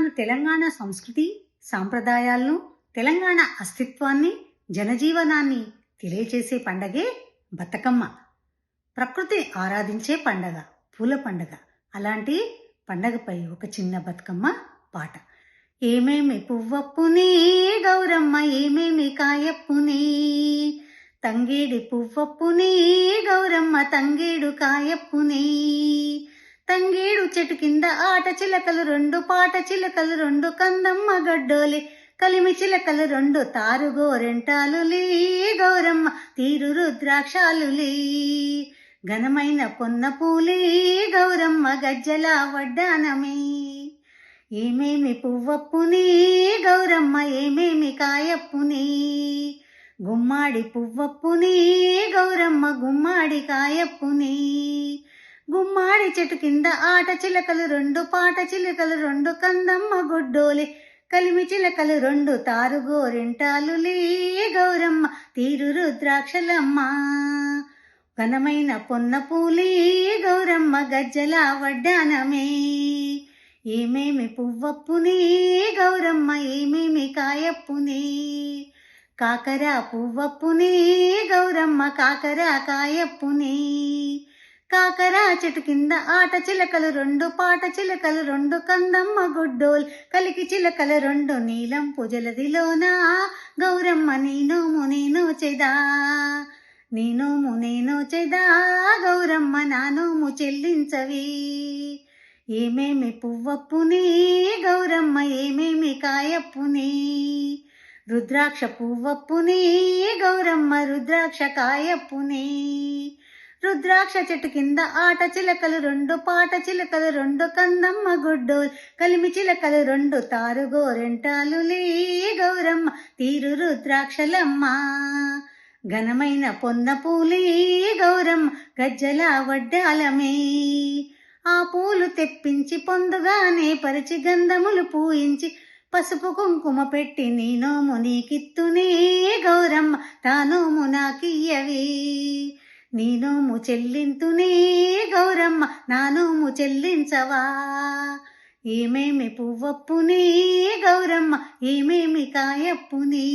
మన తెలంగాణ సంస్కృతి సాంప్రదాయాలను, తెలంగాణ అస్తిత్వాన్ని, జనజీవనాన్ని తెలియచేసే పండగే బతుకమ్మ. ప్రకృతి ఆరాధించే పండగ, పూల పండగ. అలాంటి పండగపై ఒక చిన్న బతుకమ్మ పాట. ఏమేమి పువ్వప్పునే గౌరమ్మ, ఏమేమి కాయప్పునే, తంగేడి పువ్వప్పునే గౌరమ్మ, తంగేడు కాయప్పునే. తంగేడు చెట్టు కింద ఆట చిలకలు రెండు, పాట చిలకలు రెండు, కందమ్మ గడ్డోలే కలిమి చిలకలు రెండు, తారుగోరెంటాలులే గౌరమ్మ, తీరు రుద్రాక్షాలులే. ఘనమైన పొన్న పూలే గౌరమ్మ, గజ్జల వడ్డానమే. ఏమేమి పువ్వప్పునే గౌరమ్మ, ఏమేమి కాయప్పునే, గుమ్మాడి పువ్వప్పునే గౌరమ్మ, గుమ్మాడి కాయప్పునే. గుమ్మాడి చెట్టు కింద ఆట చిలకలు రెండు, పాట చిలకలు రెండు, కందమ్మ గుడ్డోలే కలిమి చిలకలు రెండు, తారుగోరెంటాలులే గౌరమ్మ, తీరు రుద్రాక్షలమ్మ. ఘనమైన పొన్న పూలే గౌరమ్మ, గజ్జల వడ్డానమే. ఏమేమి పువ్వప్పునే గౌరమ్మ, ఏమేమి కాయప్పునే, కాకర పువ్వప్పునే గౌరమ్మ, కాకర కాయప్పునే. కాకర చెట్టు కింద ఆట చిలకలు రెండు, పాట చిలకలు రెండు, కందమ్మ గుడ్డోల్ కలికి చిలకలు రెండు, నీలం పుజలదిలోనా గౌరమ్మ, నీనోము నేను చెదా, నీనోము నేను చెదా గౌరమ్మ, నానోము చెల్లించవి. ఏమేమి పువ్వప్పునే గౌరమ్మ, ఏమేమి కాయప్పునే, రుద్రాక్ష పువ్వప్పునే గౌరమ్మ, రుద్రాక్ష కాయప్పునే. రుద్రాక్ష చెట్టు కింద ఆట చిలకలు రెండు, పాట చిలకలు రెండు, కందమ్మ గుడ్డోల్ కలిమి చిలకలు రెండు, తారుగోరెంటాలులే గౌరమ్మ, తీరు రుద్రాక్షలమ్మ. ఘనమైన పొన్న పూలే గౌరమ్మ, గజ్జల వడ్డాలమే. ఆ పూలు తెప్పించి పొందుగానే పరిచి, గంధములు పూయించి, పసుపు కుంకుమ పెట్టి, నీ నోము నీకిత్తునే గౌరమ్మ, తానోము నాకియ్యవే. నీ నోము చెల్లింతునే గౌరమ్మ, నా నోము చెల్లించవా. ఏమేమి పువ్వప్పునే గౌరమ్మ, ఏమేమి కాయప్పునే.